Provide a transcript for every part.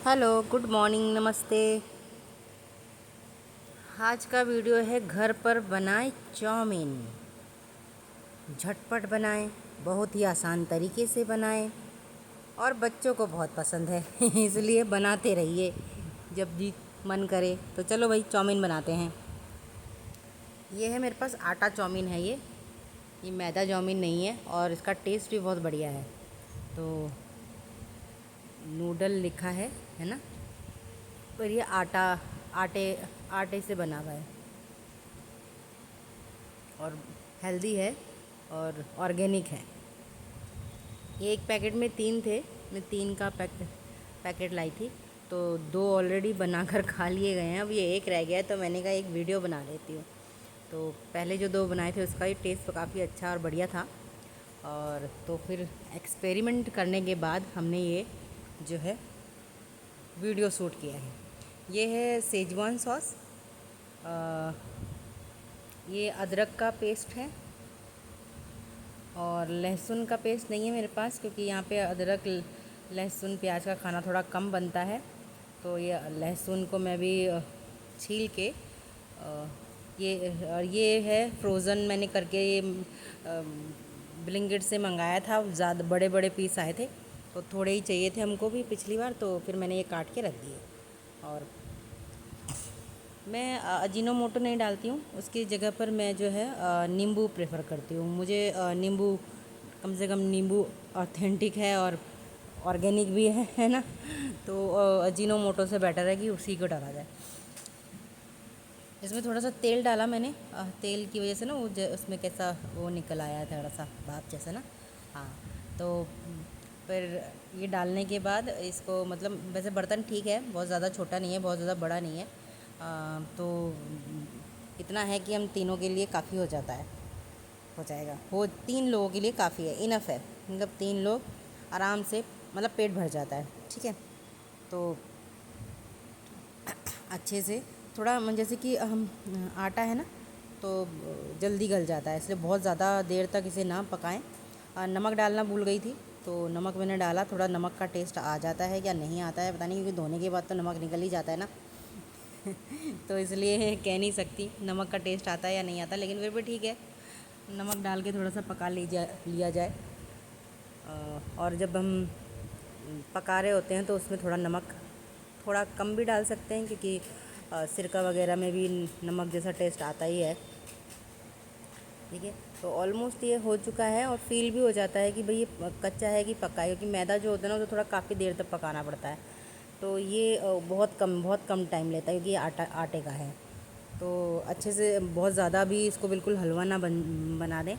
Hello, good morning, नमस्ते। आज का वीडियो है घर पर बनाए चाउमीन। झटपट बनाएं, बहुत ही आसान तरीके से बनाएं और बच्चों को बहुत पसंद है इसलिए बनाते रहिए जब भी मन करे। तो चलो भाई चाउमीन बनाते हैं। ये है मेरे पास आटा चाउमीन है। ये मैदा चाउमीन नहीं है और इसका टेस्ट भी बहुत बढ़िया है। तो नूडल लिखा है ना। पर ये आटे आटे से बना हुआ है और हेल्दी है और ऑर्गेनिक है। एक पैकेट में 3 थे, मैं 3 का पैकेट लाई थी। तो 2 ऑलरेडी बनाकर खा लिए गए हैं। अब ये एक रह गया है तो मैंने कहा एक वीडियो बना लेती हूँ। तो पहले जो 2 बनाए थे उसका ही टेस्ट काफ़ी अच्छा और बढ़िया था। और तो फिर एक्सपेरिमेंट करने के बाद हमने ये जो है वीडियो शूट किया है। ये है सेजवान सॉस, ये अदरक का पेस्ट है और लहसुन का पेस्ट नहीं है मेरे पास, क्योंकि यहाँ पे अदरक लहसुन प्याज का खाना थोड़ा कम बनता है। तो ये लहसुन को मैं भी छील के ये है फ्रोज़न मैंने करके, ये ब्लिंकिट से मंगाया था। ज़्यादा बड़े बड़े पीस आए थे तो थोड़े ही चाहिए थे हमको भी पिछली बार, तो फिर मैंने ये काट के रख दिए। और मैं अजीनोमोटो नहीं डालती हूँ, उसकी जगह पर मैं जो है नींबू प्रेफर करती हूँ। मुझे नींबू, कम से कम नींबू ऑथेंटिक है और ऑर्गेनिक भी है ना। तो अजीनोमोटो से बेटर है कि उसी को डाला जाए। इसमें थोड़ा सा तेल डाला मैंने, तेल की वजह से ना वो उसमें कैसा वो निकल आया है, थोड़ा सा भाप जैसा ना। हाँ, तो फिर ये डालने के बाद इसको, मतलब वैसे बर्तन ठीक है, बहुत ज़्यादा छोटा नहीं है, बहुत ज़्यादा बड़ा नहीं है। तो इतना है कि हम तीनों के लिए काफ़ी हो जाता है, हो जाएगा। वो 3 लोगों के लिए काफ़ी है, इनफ है। मतलब 3 लोग आराम से, मतलब पेट भर जाता है। ठीक है, तो अच्छे से थोड़ा जैसे कि हम आटा है ना, तो जल्दी गल जाता है, इसलिए बहुत ज़्यादा देर तक इसे ना पकाएं। नमक डालना भूल गई थी, तो नमक मैंने डाला। थोड़ा नमक का टेस्ट आ जाता है या नहीं आता है पता नहीं, क्योंकि धोने के बाद तो नमक निकल ही जाता है ना तो इसलिए कह नहीं सकती नमक का टेस्ट आता है या नहीं आता, लेकिन फिर भी ठीक है, नमक डाल के थोड़ा सा पका लिया जाए। और जब हम पका रहे होते हैं तो उसमें थोड़ा नमक थोड़ा कम भी डाल सकते हैं, क्योंकि सिरका वगैरह में भी नमक जैसा टेस्ट आता ही है। ठीक है, तो ऑलमोस्ट ये हो चुका है और फील भी हो जाता है कि भाई ये कच्चा है कि पका है, क्योंकि मैदा जो होता है ना वो थोड़ा काफ़ी देर तक पकाना पड़ता है। तो ये बहुत कम टाइम लेता है, क्योंकि ये आटे का है। तो अच्छे से, बहुत ज़्यादा भी इसको बिल्कुल हलवा ना बना दें।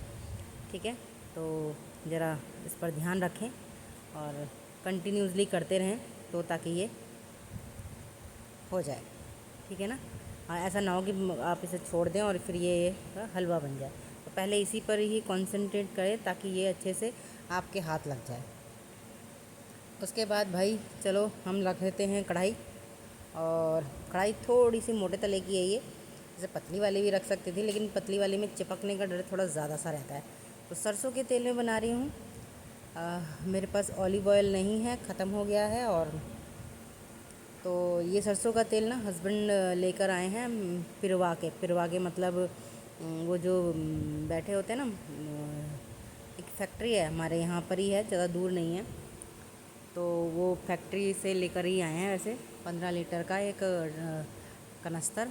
ठीक है, तो ज़रा इस पर ध्यान रखें और कंटिन्यूसली करते रहें, तो ताकि ये हो जाए। ठीक है ना। हाँ, ऐसा ना हो कि आप इसे छोड़ दें और फिर ये हलवा बन जाए। तो पहले इसी पर ही कंसंट्रेट करें ताकि ये अच्छे से आपके हाथ लग जाए। उसके बाद भाई चलो हम रख लेते हैं कढ़ाई। और कढ़ाई थोड़ी सी मोटे तले की है ये, जैसे पतली वाली भी रख सकती थी, लेकिन पतली वाली में चिपकने का डर थोड़ा ज़्यादा सा रहता है। तो सरसों के तेल में बना रही हूँ। मेरे पास ऑलिव ऑयल नहीं है, ख़त्म हो गया है। और तो ये सरसों का तेल ना हस्बैंड लेकर आए हैं, पिरवा के मतलब वो जो बैठे होते हैं ना, एक फैक्ट्री है हमारे यहाँ पर ही है, ज़्यादा दूर नहीं है। तो वो फैक्ट्री से लेकर ही आए हैं। वैसे 15 लीटर का एक कनस्तर।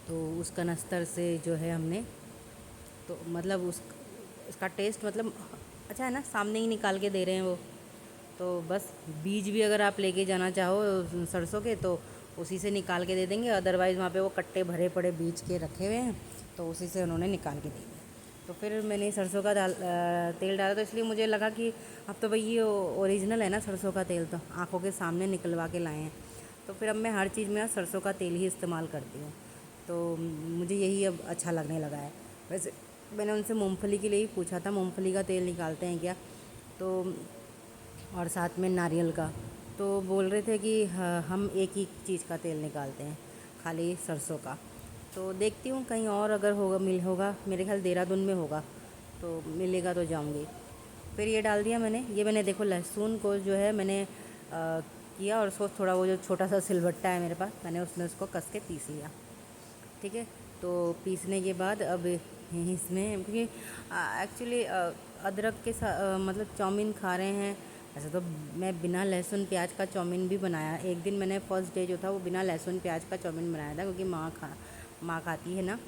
तो उस कनस्तर से जो है हमने, तो मतलब उसका टेस्ट मतलब अच्छा है ना, सामने ही निकाल के दे रहे हैं वो। तो बस बीज भी अगर आप लेके जाना चाहो सरसों के, तो उसी से निकाल के दे देंगे। अदरवाइज़ वहाँ पे वो कट्टे भरे पड़े बीज के रखे हुए हैं, तो उसी से उन्होंने निकाल के दे दिया। तो फिर मैंने सरसों का तेल डाला, तो इसलिए मुझे लगा कि अब तो भाई ये ओरिजिनल है ना सरसों का तेल, तो आँखों के सामने निकलवा के लाए हैं। तो फिर अब मैं हर चीज़ में सरसों का तेल ही इस्तेमाल करती हूँ। तो मुझे यही अब अच्छा लगने लगा है। वैसे मैंने उनसे मूंगफली के लिए ही पूछा था, मूंगफली का तेल निकालते हैं क्या, तो और साथ में नारियल का। तो बोल रहे थे कि हम एक ही चीज़ का तेल निकालते हैं, खाली सरसों का। तो देखती हूँ कहीं और अगर होगा, मेरे ख्याल देहरादून में होगा, तो मिलेगा तो जाऊँगी। फिर ये डाल दिया मैंने। ये मैंने देखो लहसुन को जो है मैंने किया और उसको थोड़ा, वो जो छोटा सा सिलबट्टा है मेरे पास, मैंने उसमें उसको कस के पीस लिया। ठीक है, तो पीसने के बाद अब इसमें, क्योंकि एक्चुअली अदरक के साथ मतलब चाउमीन खा रहे हैं। ऐसे तो मैं बिना लहसुन प्याज का चाउमीन भी बनाया एक दिन। मैंने फर्स्ट डे जो था वो बिना लहसुन प्याज का चाउमीन बनाया था, क्योंकि माँ खाती है ना,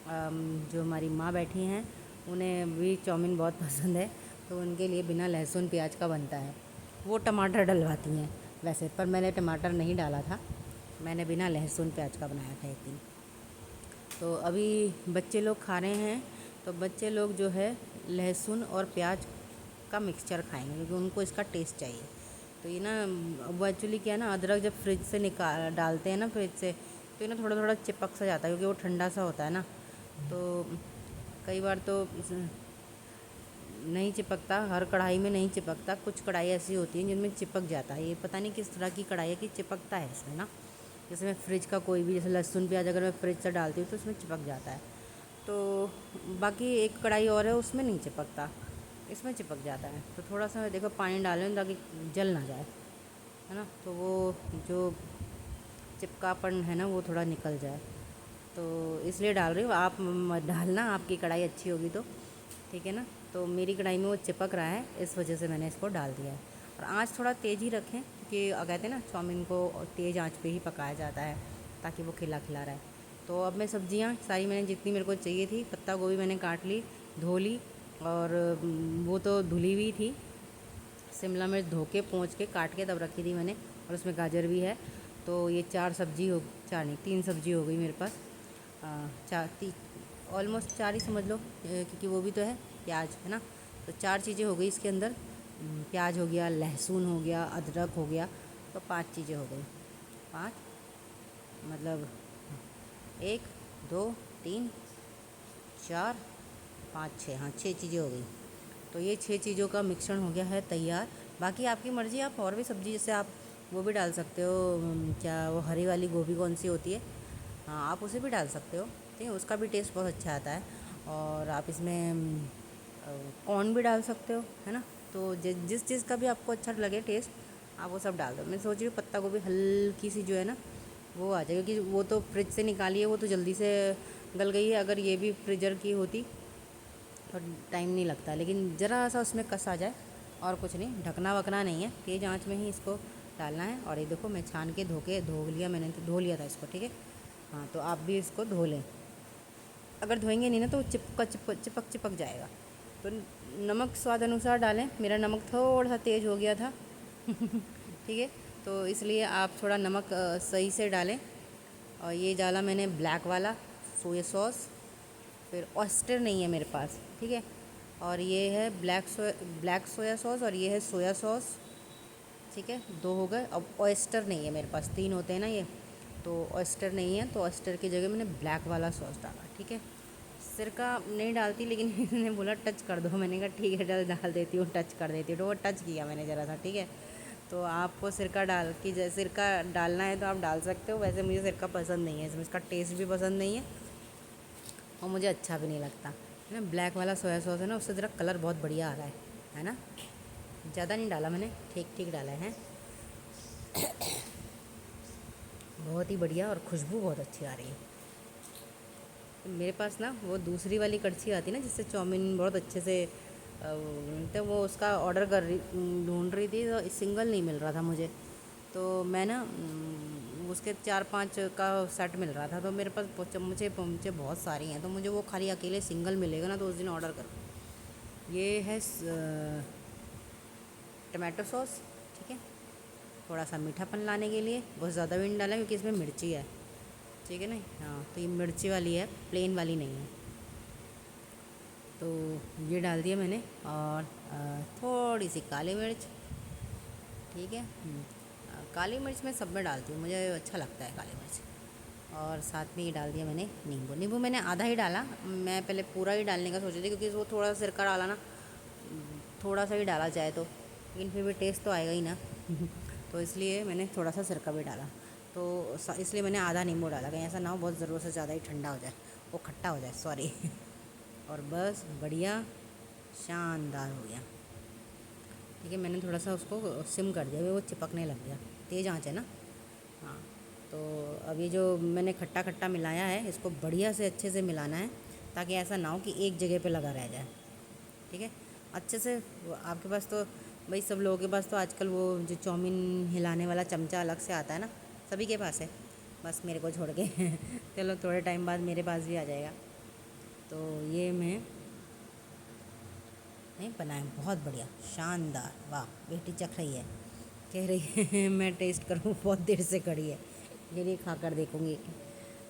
जो हमारी माँ बैठी हैं उन्हें भी चाउमीन बहुत पसंद है, तो उनके लिए बिना लहसुन प्याज का बनता है। वो टमाटर डलवाती हैं वैसे, पर मैंने टमाटर नहीं डाला था, मैंने बिना लहसुन प्याज का बनाया था एक दिन। तो अभी बच्चे लोग खा रहे हैं, तो बच्चे लोग जो है लहसुन और प्याज का मिक्सचर खाएंगे, क्योंकि उनको इसका टेस्ट चाहिए। तो ये ना, वो एक्चुअली क्या है ना, अदरक जब फ्रिज से निकाल डालते हैं ना फ्रिज से, तो ये ना थोड़ा थोड़ा चिपक सा जाता है, क्योंकि वो ठंडा सा होता है ना। तो कई बार तो नहीं चिपकता, हर कढ़ाई में नहीं चिपकता, कुछ कढ़ाई ऐसी होती हैं जिनमें चिपक जाता है। ये पता नहीं किस तरह की कढ़ाई है कि चिपकता है इसमें ना। जैसे मैं फ्रिज का कोई भी, जैसे लहसुन प्याज अगर मैं फ्रिज से डालती हूँ तो उसमें चिपक जाता है। तो बाकी एक कढ़ाई और है, उसमें नहीं चिपकता, इसमें चिपक जाता है। तो थोड़ा सा देखो पानी डालें ताकि जल ना जाए, है ना, तो वो जो चिपकापन है ना वो थोड़ा निकल जाए, तो इसलिए डाल रही हूँ। आप मत डालना, आपकी कढ़ाई अच्छी होगी तो, ठीक है ना। तो मेरी कढ़ाई में वो चिपक रहा है, इस वजह से मैंने इसको डाल दिया है। और आँच थोड़ा तेज़ ही रखें, क्योंकि कहते हैं ना चाउमीन को तेज़ आँच पे ही पकाया जाता है ताकि वो खिला खिला रहे। तो अब मैं सब्जियाँ सारी मैंने जितनी मेरे को चाहिए थी, पत्ता गोभी मैंने काट ली, धो ली, और वो तो धुली हुई थी। शिमला मिर्च धो के पोंछ के काट के तब रखी थी मैंने, और उसमें गाजर भी है। तो ये 4 नहीं 3 सब्जी हो गई मेरे पास। ऑलमोस्ट 4 ही समझ लो, क्योंकि वो भी तो है प्याज, है ना। तो 4 चीज़ें हो गई इसके अंदर, प्याज हो गया, लहसुन हो गया, अदरक हो गया, तो 5 चीज़ें हो गई। 5 मतलब 1 2 3 4 5 6, हाँ 6 चीज़ें हो गई। तो ये 6 चीज़ों का मिश्रण हो गया है तैयार। बाकी आपकी मर्ज़ी, आप और भी सब्ज़ी जैसे आप वो भी डाल सकते हो, क्या वो हरी वाली गोभी कौन सी होती है, हाँ आप उसे भी डाल सकते हो, ठीक है, उसका भी टेस्ट बहुत अच्छा आता है। और आप इसमें कॉर्न भी डाल सकते हो, है ना। तो जिस चीज़ का भी आपको अच्छा लगे टेस्ट, आप वो सब डाल दो। मैं सोच रही हूँ पत्ता गोभी हल्की सी जो है ना वो आ जाए, क्योंकि वो तो फ्रिज से निकाली है, वो तो जल्दी से गल गई है। अगर ये भी फ्रीजर की होती तो टाइम नहीं लगता, लेकिन ज़रा सा उसमें कस आ जाए, और कुछ नहीं, ढकना वकना नहीं है, तेज़ आंच में ही इसको डालना है। और ये देखो मैं छान के धो लिया, मैंने तो धो लिया था इसको, ठीक है। हाँ तो आप भी इसको धो लें, अगर धोएंगे नहीं ना तो चिपक जाएगा। तो नमक स्वाद अनुसार डालें, मेरा नमक थोड़ा सा तेज़ हो गया था ठीक है, तो इसलिए आप थोड़ा नमक सही से डालें। और ये डाला मैंने ब्लैक वाला सोया सॉस, फिर ऑयस्टर नहीं है मेरे पास, ठीक है। और ये है ब्लैक सोया सॉस, और ये है सोया सॉस, ठीक है, 2 हो गए। अब ऑयस्टर नहीं है मेरे पास, 3 होते हैं ना ये, तो ऑयस्टर नहीं है, तो ऑयस्टर की जगह मैंने ब्लैक वाला सॉस डाला, ठीक है। सिरका नहीं डालती, लेकिन इन्होंने बोला टच कर दो, मैंने कहा ठीक है डाल देती हूँ, टच कर देती हूँ, तो वो टच किया मैंने ज़रा सा, ठीक है। तो आपको सिरका डालना है तो आप डाल सकते हो, वैसे मुझे सिरका पसंद नहीं है, इसमें इसका टेस्ट भी पसंद नहीं है और मुझे अच्छा भी नहीं लगता, है ना। ब्लैक वाला सोया सॉस है ना, उससे ज़रा कलर बहुत बढ़िया आ रहा है ना। ज़्यादा नहीं डाला मैंने, ठीक ठीक डाला है, बहुत ही बढ़िया, और खुशबू बहुत अच्छी आ रही है। मेरे पास ना वो दूसरी वाली कड़छी आती है ना, जिससे चाउमीन बहुत अच्छे से तो वो उसका ऑर्डर ढूंढ रही थी, तो सिंगल नहीं मिल रहा था मुझे। तो मैं ना उसके 4-5 का सेट मिल रहा था, तो मेरे पास चम्मचे बहुत सारी हैं, तो मुझे वो खाली अकेले सिंगल मिलेगा ना तो उस दिन ऑर्डर कर। ये है टमाटो सॉस, ठीक है, थोड़ा सा मीठापन लाने के लिए, बहुत ज़्यादा भी नहीं डाला क्योंकि इसमें मिर्ची है, ठीक है ना। हाँ तो ये मिर्ची वाली है, प्लेन वाली नहीं है। तो ये डाल दिया मैंने, और थोड़ी सी काली मिर्च, ठीक है। काली मिर्च मैं सब में डालती हूँ, मुझे अच्छा लगता है काली मिर्च। और साथ में ये डाल दिया मैंने नींबू मैंने आधा ही डाला, मैं पहले पूरा ही डालने का सोच रही थी, क्योंकि वो थोड़ा सा सिरका डाला ना, थोड़ा सा ही डाला जाए तो, लेकिन फिर भी टेस्ट तो आएगा ही ना तो इसलिए मैंने थोड़ा सा सिरका भी डाला, तो इसलिए मैंने आधा नींबू डाला, कहीं ऐसा ना हो बहुत ज़रूरत से ज़्यादा ही ठंडा हो जाए, वो खट्टा हो जाए, सॉरी और बस बढ़िया शानदार हो गया, ठीक है। मैंने थोड़ा सा उसको सिम कर दिया, वो चिपकने लग गया। तेज़ आँच है ना। हाँ, तो अब ये जो मैंने खट्टा खट्टा मिलाया है इसको बढ़िया से अच्छे से मिलाना है, ताकि ऐसा ना हो कि एक जगह पे लगा रह जाए। ठीक है, अच्छे से। आपके पास तो भाई सब लोगों के पास तो आजकल वो जो चाउमीन हिलाने वाला चमचा अलग से आता है ना, सभी के पास है, बस मेरे को छोड़ के चलो थोड़े टाइम बाद मेरे पास भी आ जाएगा। तो ये मैं नहीं बनाए, बहुत बढ़िया, शानदार, वाह। बेटी चख रही है, कह रही है मैं टेस्ट करूँ, बहुत देर से खड़ी है, मेरी खा कर देखूँगी।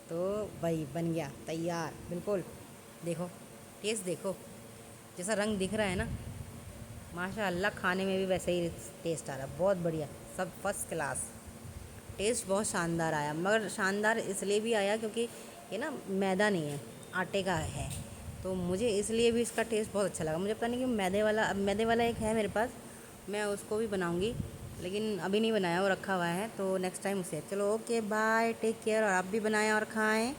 तो भाई बन गया तैयार बिल्कुल। देखो, टेस्ट देखो, जैसा रंग दिख रहा है ना, माशाअल्लाह, खाने में भी वैसे ही टेस्ट आ रहा है, बहुत बढ़िया, सब फर्स्ट क्लास। टेस्ट बहुत शानदार आया, मगर शानदार इसलिए भी आया क्योंकि ये ना मैदा नहीं है, आटे का है, तो मुझे इसलिए भी इसका टेस्ट बहुत अच्छा लगा। मुझे पता नहीं कि मैदे वाला एक है मेरे पास, मैं उसको भी बनाऊंगी, लेकिन अभी नहीं बनाया, वो रखा हुआ है, तो नेक्स्ट टाइम उसे। चलो ओके बाय, टेक केयर, और आप भी बनाएं और खाएं।